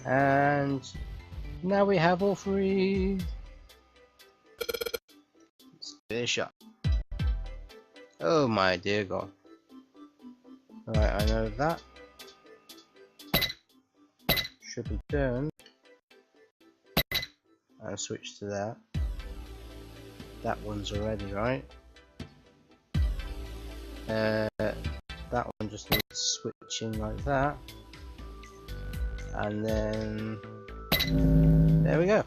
B: And now we have all 3. Let's give it a shot. Oh my dear God. Right, I know that. Should be done. And switch to that. That one's already right. That one just needs switching like that. And then there we go.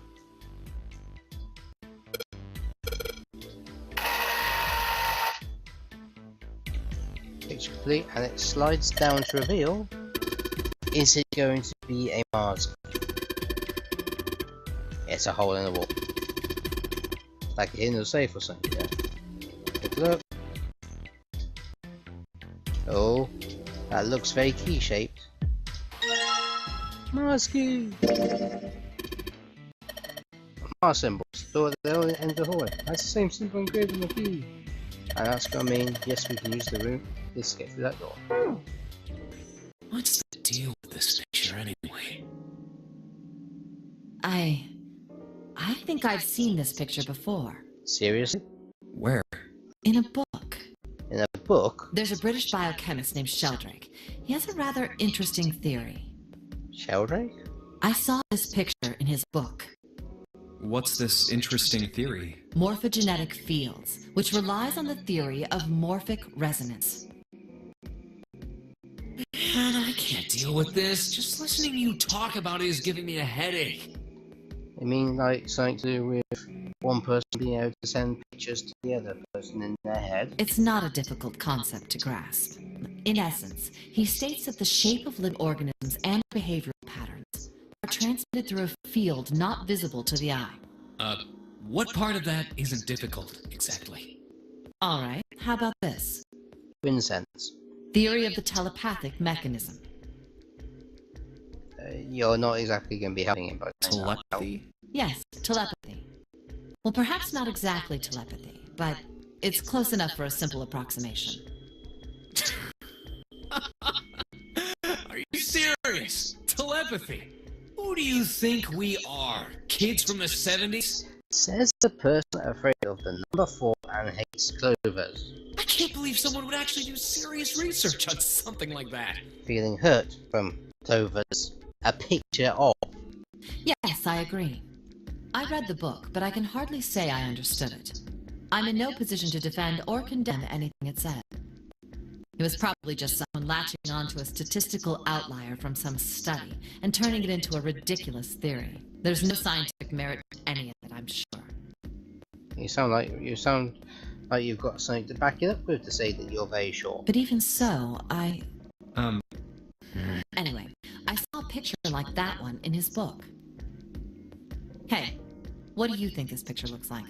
B: Picture complete, and it slides down to reveal. Is it going to be a Mars? It's a hole in the wall. Like a hidden safe or something, yeah. Good look. Oh, that looks very key-shaped. Mars key! Mars symbols. Door at the end of the hallway. That's the same symbol engraved on the key. And that's gonna mean, yes, we can use the room. Let's get through that door.
E: What's the deal with this picture anyway?
D: I think I've seen this picture before.
B: Seriously?
H: Where?
D: In a book.
B: In a book?
D: There's a British biochemist named Sheldrake. He has a rather interesting theory.
B: Sheldrake?
D: I saw this picture in his book.
H: What's this interesting theory?
D: Morphogenetic fields, which relies on the theory of morphic resonance.
E: Man, I can't deal with this. Just listening to you talk about it is giving me a headache.
B: You mean like something to do with one person being able to send pictures to the other person in their head?
D: It's not a difficult concept to grasp. In essence, he states that the shape of living organisms and behavioral patterns are transmitted through a field not visible to the eye.
E: What part of that isn't difficult, exactly?
D: All right, how about this?
B: Twin sense.
D: Theory of the telepathic mechanism.
B: You're not exactly going to be helping him, but
H: Telepathy?
D: Yes, telepathy. Well, perhaps not exactly telepathy, but it's close enough for a simple approximation.
E: Are you serious? Telepathy? Who do you think we are? Kids from the 70s?
B: Says the person afraid of the number 4 and hates clovers.
E: I can't believe someone would actually do serious research on something like that.
B: Feeling hurt from clovers. A picture of.
D: Yes, I agree. I read the book, but I can hardly say I understood it. I'm in no position to defend or condemn anything it said. It was probably just someone latching onto a statistical outlier from some study and turning it into a ridiculous theory. There's no scientific merit to any of it, I'm sure.
B: You sound like you've got something to back it up with to say that you're very sure.
D: But even so, Anyway, I saw a picture like that one in his book. Hey, what do you think this picture looks like?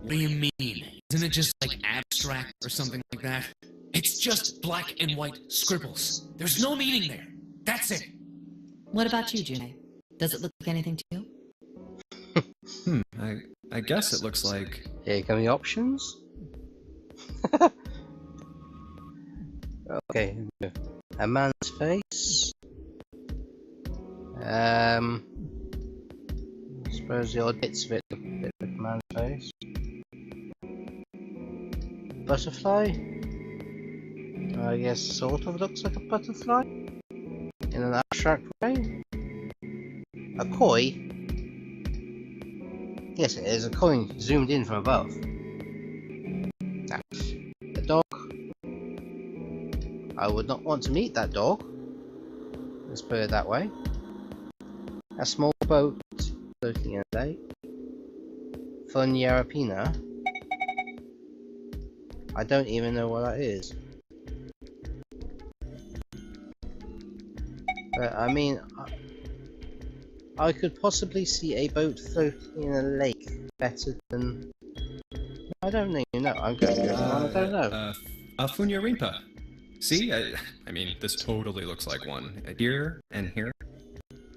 E: What do you mean? Isn't it just like abstract or something like that? It's just black and white scribbles. There's no meaning there. That's it.
D: What about you, June? Does it look like anything to you?
H: I guess it looks like...
B: Here come the options. Okay. A man's face. I suppose the odd bits of it look a bit like a man's face. Butterfly. I guess sort of looks like a butterfly. In an abstract way. A koi. Yes, it is a coin zoomed in from above. A dog. I would not want to meet that dog. Let's put it that way. A small boat floating in a lake. Yarapina. I don't even know what that is. But I mean, I could possibly see a boat floating in a lake better than... I don't even know. I'm going to go on. I don't know.
H: A Funyarimpa. See? I mean, this totally looks like one. Here and here.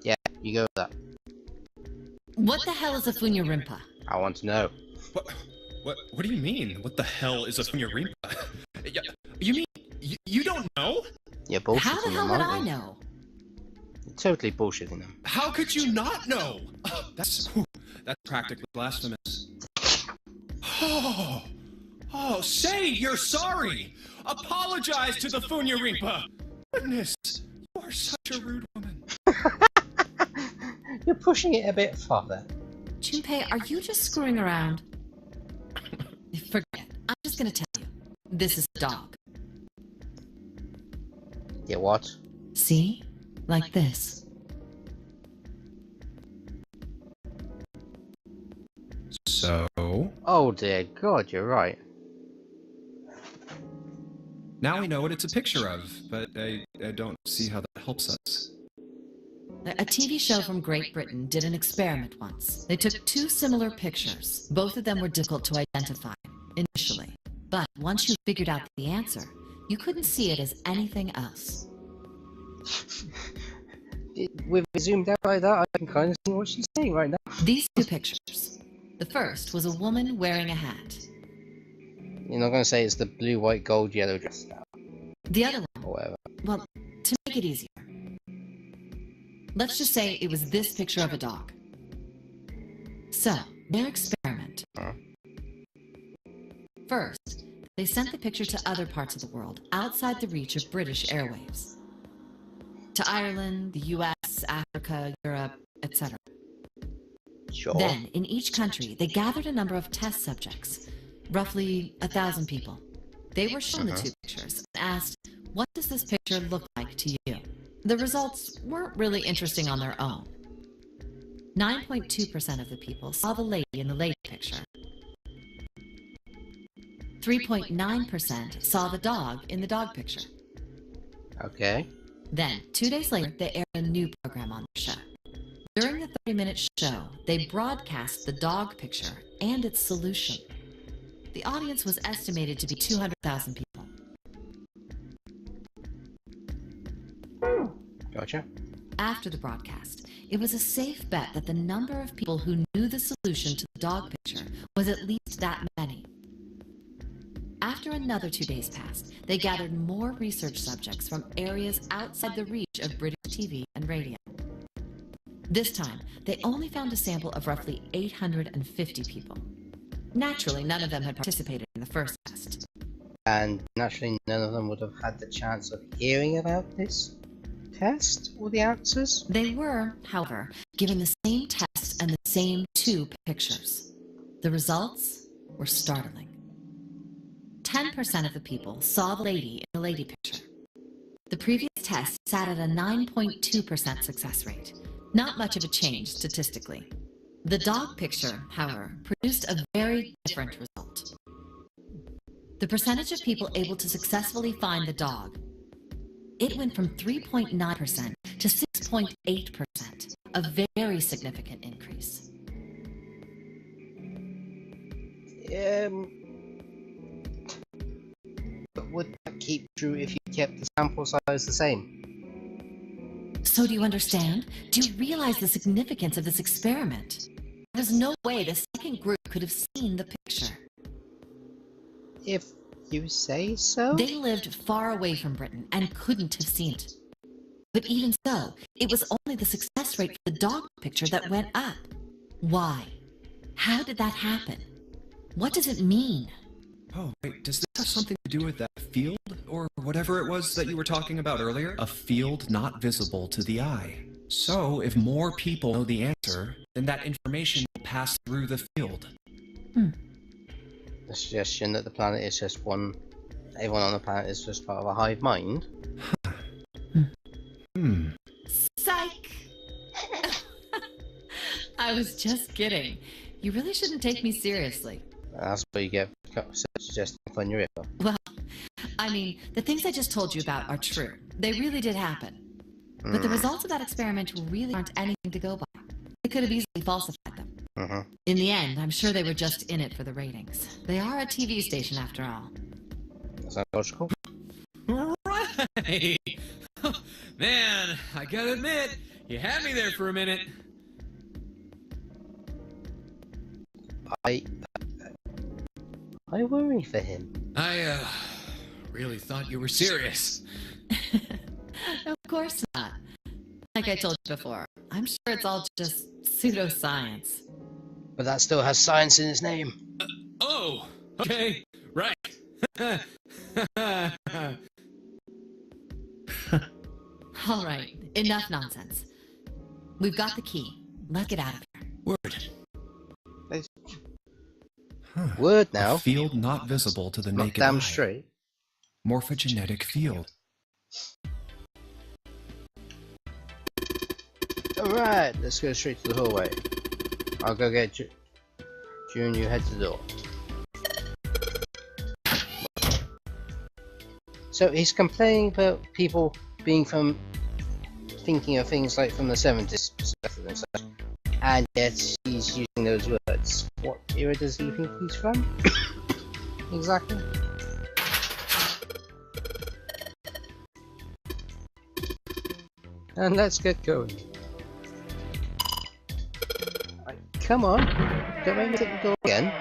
B: Yeah, you go with that.
D: What the hell is a Funyarimpa?
B: I want to know.
H: What do you mean? What the hell is a Funyarimpa? You mean you don't know?
B: You're bullshitting
D: How the hell
B: them,
D: would
B: aren't
D: I
B: you?
D: know?
B: You're totally bullshitting them.
H: How could you not know? That's practically blasphemous. Oh, say you're sorry. Apologize to the Funyarimpa. Goodness, you are such a rude woman.
B: You're pushing it a bit farther.
D: Junpei, are you just screwing around? Forget it. I'm just gonna tell you. This is a dog.
B: Yeah, what?
D: See? Like this.
H: So?
B: Oh dear God, you're right.
H: Now we know what it's a picture of, but I don't see how that helps us.
D: A TV show from Great Britain did an experiment once. They took two similar pictures. Both of them were difficult to identify initially. But once you figured out the answer, you couldn't see it as anything else.
B: With it zoomed out like that, I can kind of see what she's saying right now.
D: These two pictures. The first was a woman wearing a hat.
B: You're not going to say it's the blue, white, gold, yellow dress now,
D: The other one,
B: or whatever.
D: well, to make it easier, let's just say it was this picture of a dog. So, their experiment. First, they sent the picture to other parts of the world outside the reach of British airwaves. To Ireland, the US, Africa, Europe, etc.
B: Sure.
D: Then, in each country, they gathered a number of test subjects, roughly 1,000 people. They were shown the two pictures and asked, what does this picture look like to you? The results weren't really interesting on their own. 9.2% of the people saw the lady in the lady picture. 3.9% saw the dog in the dog picture.
B: Okay.
D: Then, 2 days later, they aired a new program on the show. During the 30-minute show, they broadcast the dog picture and its solution. The audience was estimated to be 200,000 people.
B: Gotcha.
D: After the broadcast, it was a safe bet that the number of people who knew the solution to the dog picture was at least that many. After another 2 days passed, they gathered more research subjects from areas outside the reach of British TV and radio. This time, they only found a sample of roughly 850 people. Naturally, none of them had participated in the first test.
B: And naturally, none of them would have had the chance of hearing about this test or the answers.
D: They were, however, given the same test and the same two pictures. The results were startling. 10% of the people saw the lady in the lady picture. The previous test sat at a 9.2% success rate. Not much of a change statistically. The dog picture, however, produced a very different result. The percentage of people able to successfully find the dog, it went from 3.9% to 6.8%, a very significant increase.
B: But would that keep true if you kept the sample size the same?
D: So do you understand? Do you realize the significance of this experiment? There's no way the second group could have seen the picture.
B: If you say so?
D: They lived far away from Britain and couldn't have seen it. But even so, it was only the success rate for the dog picture that went up. Why? How did that happen? What does it mean?
H: Oh, wait, does this have something to do with that field, or whatever it was that you were talking about earlier? A field not visible to the eye. So, if more people know the answer, then that information will pass through the field.
B: The suggestion that the planet is just one... Everyone on the planet is just part of a hive mind?
D: Psych! I was just kidding. You really shouldn't take me seriously.
B: That's what you get for suggesting fun your ear.
D: Well, I mean, the things I just told you about are true. They really did happen. But the results of that experiment really aren't anything to go by. They could have easily falsified them. In the end, I'm sure they were just in it for the ratings. They are a TV station after all.
B: Is that logical?
E: Right! Man, I gotta admit, you had me there for a minute.
B: I worry for him.
E: I, really thought you were serious.
D: Of course not. Like I told you before, I'm sure it's all just pseudoscience.
B: But that still has science in its name.
E: Oh, okay, right.
D: All right, enough nonsense. We've got the key. Let's get out of here.
E: Word.
B: Word now.
H: A field not visible to the
B: Not
H: naked
B: damn
H: eye.
B: straight.
H: Morphogenetic field.
B: Alright, let's go straight to the hallway. I'll go get June, you head to the door. So he's complaining about people being thinking of things like from the 70s perspective and such, and yet he's using those words. What era does he think he's from? Exactly. And let's get going. Come on, don't make me go again.